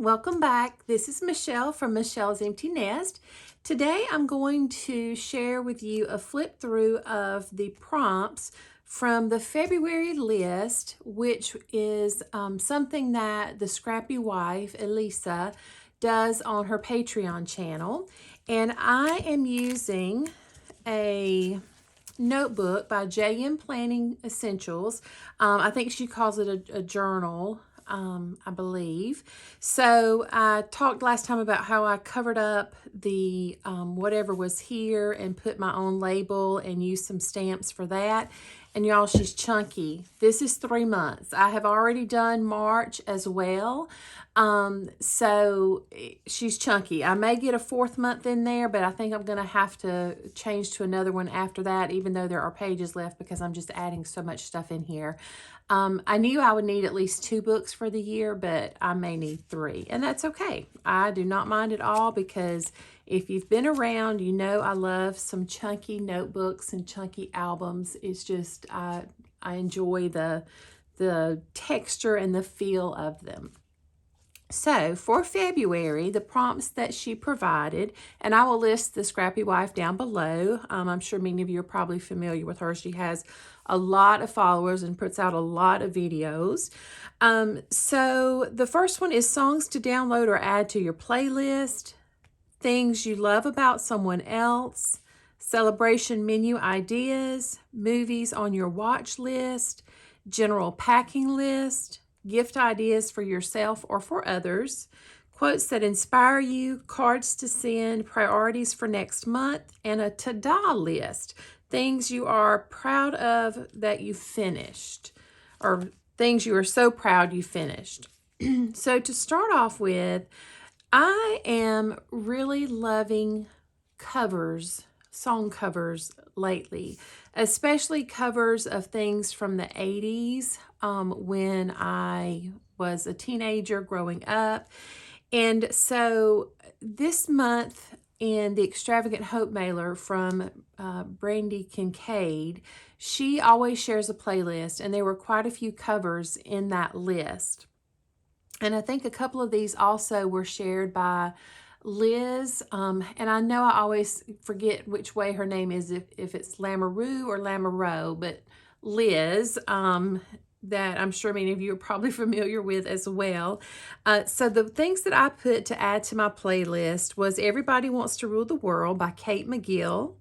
Welcome back. This is Michelle from Michelle's Empty Nest. Today I'm going to share with you a flip through of the prompts from the February list, which is something that the Scrappy Wife, Elisa, does on her Patreon channel. And I am using a notebook by JM Planning Essentials. I think she calls it a journal. I believe. So I talked last time about how I covered up the whatever was here and put my own label and used some stamps for that. And y'all, she's chunky. This is 3 months. I have already done March as well. So she's chunky. I may get a 4th month in there, but I think I'm going to have to change to another one after that, even though there are pages left because I'm just adding so much stuff in here. I knew I would need at least 2 books for the year, but I may need 3, and that's okay. I do not mind at all because if you've been around, you know I love some chunky notebooks and chunky albums. It's just, I enjoy the texture and the feel of them. So for February, the prompts that she provided, and I will list the Scrappy Wife down below. I'm sure many of you are probably familiar with her. She has a lot of followers and puts out a lot of videos. So the first one is songs to download or add to your playlist, things you love about someone else, celebration menu ideas, movies on your watch list, general packing list, gift ideas for yourself or for others, quotes that inspire you, cards to send, priorities for next month, and a ta-da list, things you are proud of that you finished, or things you are so proud you finished. So to start off with, I am really loving covers, song covers lately, especially covers of things from the 80s when I was a teenager growing up. And so this month in the Extravagant Hope mailer from Brandy Kincaid, she always shares a playlist, and there were quite a few covers in that list. And I think a couple of these also were shared by Liz, and I know I always forget which way her name is, if it's Lamoureux or Lamoureux, but Liz, that I'm sure many of you are probably familiar with as well. So the things that I put to add to my playlist was Everybody Wants to Rule the World by Kate McGill,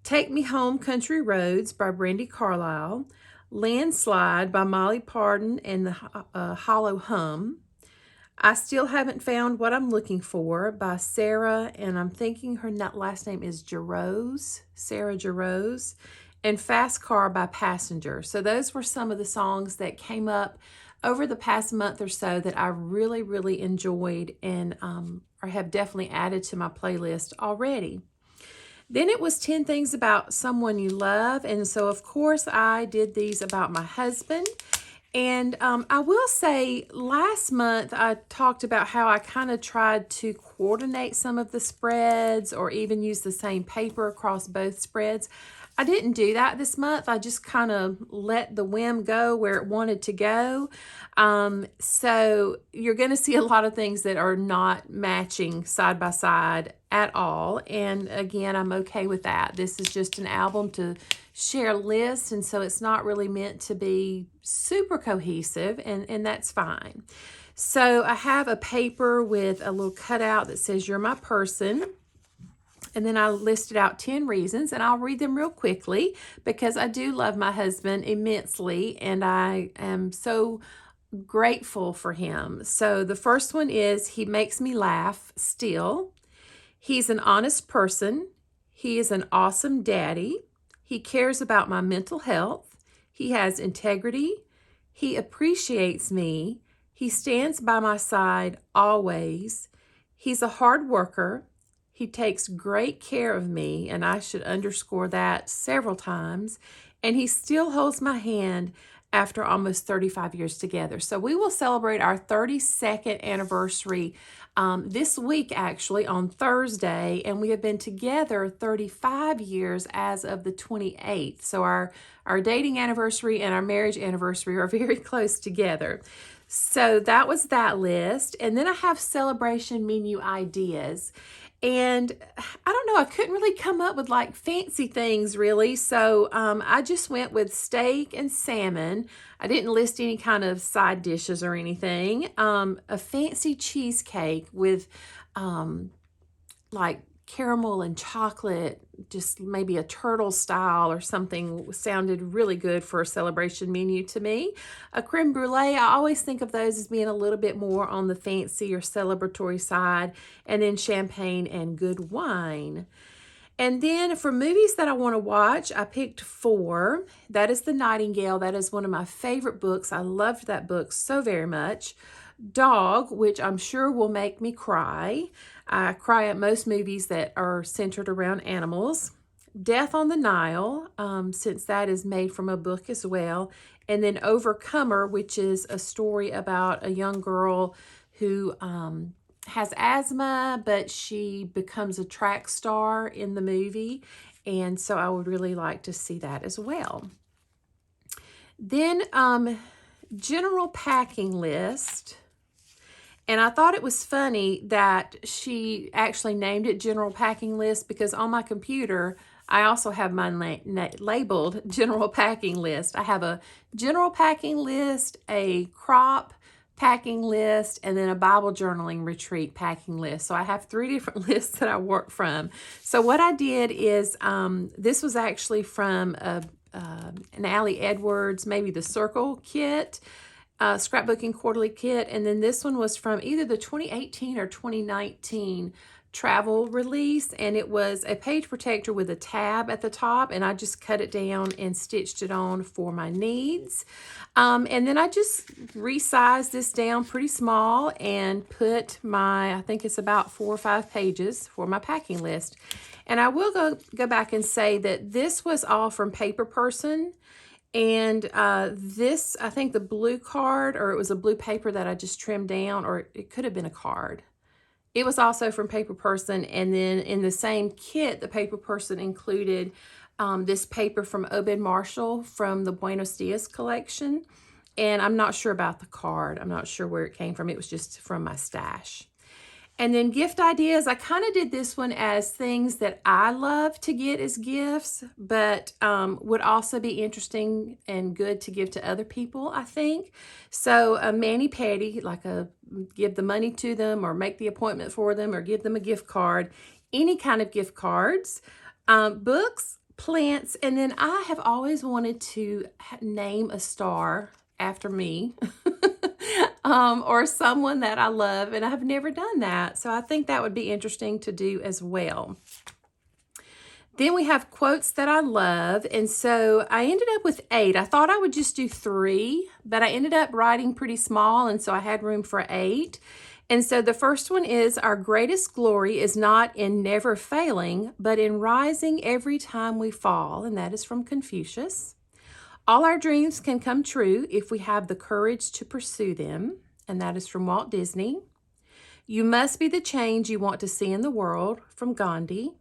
Take Me Home Country Roads by Brandi Carlile, Landslide by Molly Parton and the Hollow Hum, I Still Haven't Found What I'm Looking For by Sarah, and I'm thinking her last name is Jarosz, Sarah Jarosz, and Fast Car by Passenger. So those were some of the songs that came up over the past month or so that I really, really enjoyed and or have definitely added to my playlist already. Then it was 10 things about someone you love, and so of course I did these about my husband. And I will say last month I talked about how I kind of tried to coordinate some of the spreads or even use the same paper across both spreads. I didn't do that this month. I just kind of let the whim go where it wanted to go. So you're going to see a lot of things that are not matching side by side at all. And again, I'm okay with that. This is just an album to share lists, and so it's not really meant to be super cohesive, and that's fine. So I have a paper with a little cutout that says, "You're my person." And then I listed out 10 reasons, and I'll read them real quickly because I do love my husband immensely, and I am so grateful for him. So the first one is, he makes me laugh still. He's an honest person. He is an awesome daddy. He cares about my mental health. He has integrity. He appreciates me. He stands by my side always. He's a hard worker. He takes great care of me, and I should underscore that several times. And he still holds my hand after almost 35 years together. So we will celebrate our 32nd anniversary this week, actually, on Thursday, and we have been together 35 years as of the 28th. So our dating anniversary and our marriage anniversary are very close together. So that was that list. And then I have celebration menu ideas. And I don't know, I couldn't really come up with like fancy things really. So I just went with steak and salmon. I didn't list any kind of side dishes or anything. A fancy cheesecake with like caramel and chocolate, just maybe a turtle style or something sounded really good for a celebration menu to me. A creme brulee, I always think of those as being a little bit more on the fancy or celebratory side, and then champagne and good wine. And then for movies that I want to watch, I picked 4. That is The Nightingale. That is one of my favorite books. I loved that book so very much. Dog, which I'm sure will make me cry. I cry at most movies that are centered around animals. Death on the Nile, since that is made from a book as well. And then Overcomer, which is a story about a young girl who has asthma, but she becomes a track star in the movie. And so I would really like to see that as well. Then general packing list. And I thought it was funny that she actually named it General Packing List, because on my computer, I also have mine labeled General Packing List. I have a General Packing List, a crop packing list, and then a Bible journaling retreat packing list. So I have 3 different lists that I work from. So what I did is, this was actually from an Allie Edwards, maybe the Circle kit, scrapbooking quarterly kit, and then this one was from either the 2018 or 2019 travel release, and it was a page protector with a tab at the top, and I just cut it down and stitched it on for my needs. And then I just resized this down pretty small and put my, I think it's about 4 or 5 pages for my packing list. And I will go back and say that this was all from Paper Person. And this, I think the blue card, or it was a blue paper that I just trimmed down, or it could have been a card. It was also from Paper Person. And then in the same kit, the Paper Person included this paper from Obed Marshall from the Buenos Dias collection. And I'm not sure about the card. I'm not sure where it came from. It was just from my stash. And then gift ideas, I kind of did this one as things that I love to get as gifts, but would also be interesting and good to give to other people, I think. So a mani-pedi, like give the money to them or make the appointment for them or give them a gift card, any kind of gift cards, books, plants, and then I have always wanted to name a star after me. Or someone that I love, and I have never done that. So I think that would be interesting to do as well. Then we have quotes that I love, and so I ended up with 8. I thought I would just do 3, but I ended up writing pretty small, and so I had room for 8. And so the first one is, our greatest glory is not in never failing, but in rising every time we fall, and that is from Confucius. All our dreams can come true if we have the courage to pursue them, and that is from Walt Disney. You must be the change you want to see in the world, from Gandhi.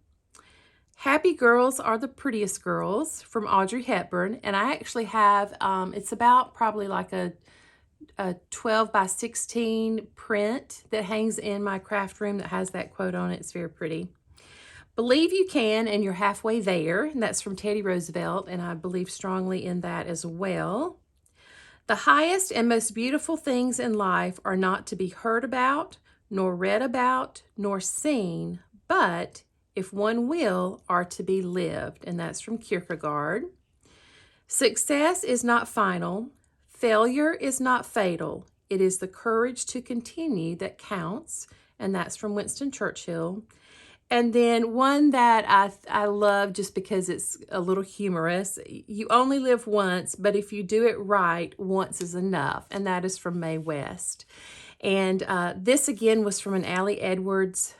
Happy girls are the prettiest girls, from Audrey Hepburn, and I actually have, it's about probably like a 12 by 16 print that hangs in my craft room that has that quote on it. It's very pretty. Believe you can, and you're halfway there. And that's from Teddy Roosevelt, and I believe strongly in that as well. The highest and most beautiful things in life are not to be heard about, nor read about, nor seen, but, if one will, are to be lived. And that's from Kierkegaard. Success is not final. Failure is not fatal. It is the courage to continue that counts. And that's from Winston Churchill. And then one that I love just because it's a little humorous. You only live once, but if you do it right, once is enough. And that is from Mae West. And this again was from an Allie Edwards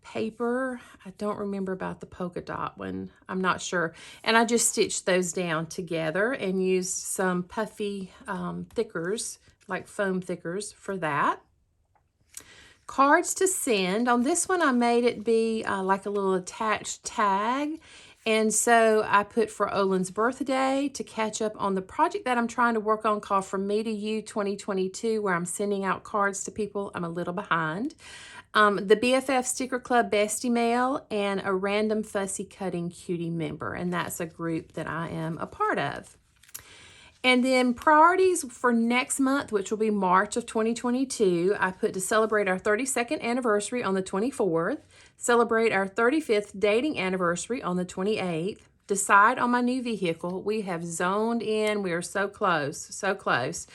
paper. I don't remember about the polka dot one. I'm not sure. And I just stitched those down together and used some puffy thickers, like foam thickers for that. Cards to send. On this one, I made it be like a little attached tag. And so I put for Olin's birthday to catch up on the project that I'm trying to work on called From Me to You 2022, where I'm sending out cards to people. I'm a little behind. The BFF Sticker Club Bestie Mail, and a Random Fussy Cutting Cutie member. And that's a group that I am a part of. And then priorities for next month, which will be March of 2022, I put to celebrate our 32nd anniversary on the 24th, celebrate our 35th dating anniversary on the 28th, decide on my new vehicle. We have zoned in. We are so close, so close.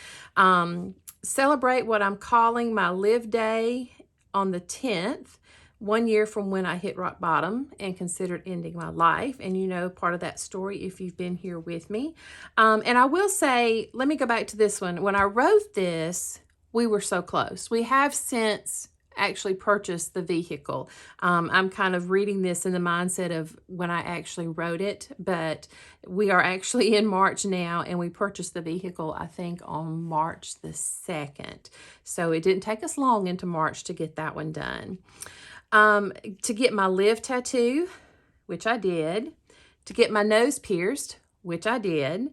Celebrate what I'm calling my Live Day on the 10th, 1 year from when I hit rock bottom and considered ending my life. And you know part of that story if you've been here with me. And I will say, let me go back to this one. When I wrote this, we were so close. We have since actually purchased the vehicle. I'm kind of reading this in the mindset of when I actually wrote it, but we are actually in March now, and we purchased the vehicle, I think, on March the 2nd. So it didn't take us long into March to get that one done. To get my Live tattoo, which I did. To get my nose pierced, which I did.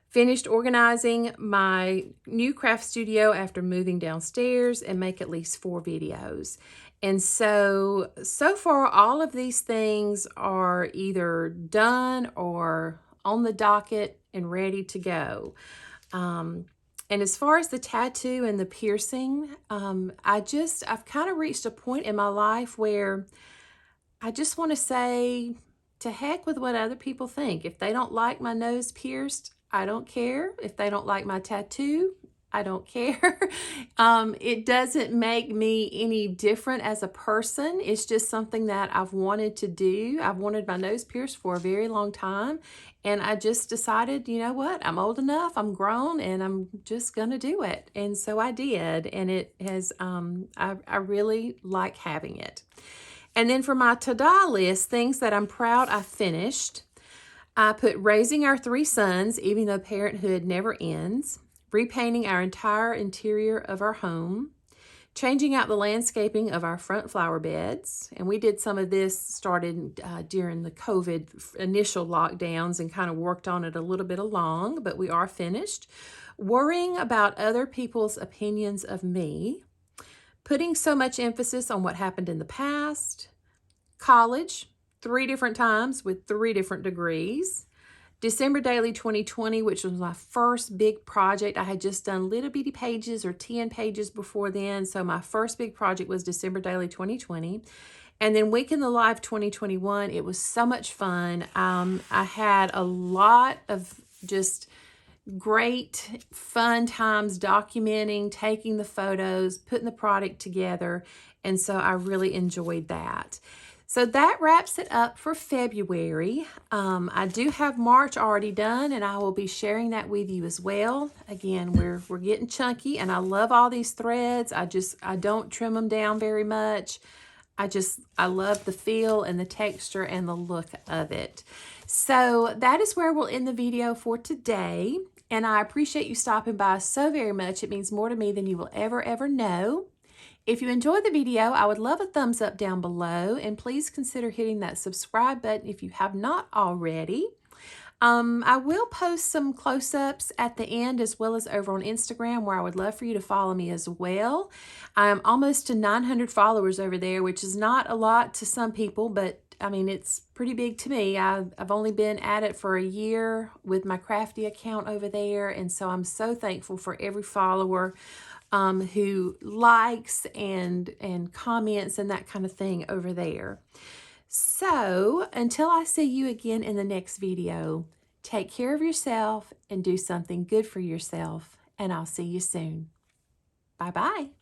Finished organizing my new craft studio after moving downstairs, and make at least 4 videos. And so far, all of these things are either done or on the docket and ready to go. And as far as the tattoo and the piercing, I've kind of reached a point in my life where I just want to say, to heck with what other people think. If they don't like my nose pierced, I don't care. If they don't like my tattoo, I don't care. It doesn't make me any different as a person. It's just something that I've wanted to do. I've wanted my nose pierced for a very long time. And I just decided, you know what? I'm old enough, I'm grown, and I'm just going to do it. And so I did. And it has, I really like having it. And then for my ta-da list, things that I'm proud I finished, I put raising our 3 sons, even though parenthood never ends, repainting our entire interior of our home, changing out the landscaping of our front flower beds. And we did some of this, started during the COVID initial lockdowns, and kind of worked on it a little bit along, but we are finished. Worrying about other people's opinions of me, putting so much emphasis on what happened in the past, college, 3 different times with 3 different degrees, December Daily 2020, which was my first big project. I had just done little bitty pages or 10 pages before then. So my first big project was December Daily 2020. And then Week in the Life 2021. It was so much fun. I had a lot of just great fun times documenting, taking the photos, putting the product together. And so I really enjoyed that. So that wraps it up for February. I do have March already done, and I will be sharing that with you as well. Again, we're getting chunky, and I love all these threads. I don't trim them down very much. I love the feel and the texture and the look of it. So that is where we'll end the video for today. And I appreciate you stopping by so very much. It means more to me than you will ever know. If you enjoyed the video, I would love a thumbs up down below, and please consider hitting that subscribe button if you have not already. I will post some close-ups at the end, as well as over on Instagram, where I would love for you to follow me as well. I'm almost to 900 followers over there, which is not a lot to some people, but I mean, it's pretty big to me. I've only been at it for a year with my Crafty account over there, and so I'm so thankful for every follower who likes and comments and that kind of thing over there. So until I see you again in the next video, take care of yourself and do something good for yourself, and I'll see you soon. Bye-bye.